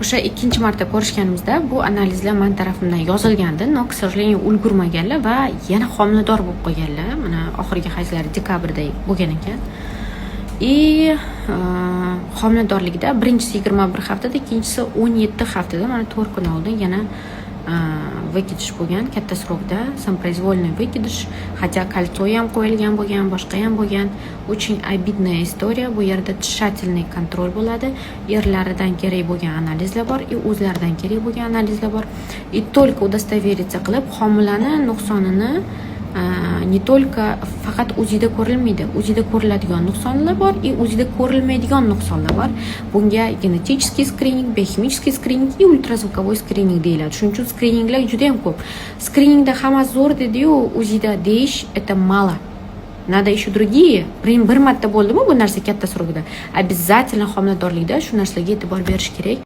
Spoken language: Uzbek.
O'sha ikkinchi marta ko'rishganimizda bu analizlar men tarafimdan yozilgandi, но, к сожалению, ulgurmaganlar va yana homilador bo'lib qolganlar. Mana oxirgi hayzlari dekabrda bo'lgan ekan. Homiladorlikda birinchisi 21 haftada, ikkinchisi 17 haftada, mana 4 kun oldin yana vыкидыш bo'lgan, katta srokda, самопроизвольный выкидыш, хотя кольцо ham qo'yilgan bo'lgan, boshqa ham bo'lgan. Очень обидная история. Bu yerda tshательный kontrol bo'ladi. Erlaridan kerak bo'lgan analizlar bor, o'zlaridan kerak bo'lgan analizlar bor. И только удостовериться qilib, homilani nuqsonini не только faqat o'zida ko'rilmaydi, o'zida ko'riladigan nuqsonlar bor, o'zida ko'rilmaydigan nuqsonlar bor. Bunga genetik скрининг, bioximический скрининг и ультразвуковой скрининг deyiladi. Shuning uchun skrininglar juda ham ko'p. Skriningda hammasi zo'r dedi-yu, o'zida deyish это мало. Надо еще другие. Bir marta bo'ldimi bu narsa katta srokda? Обязательно homiladorlikda shu narsaga e'tibor berish kerak.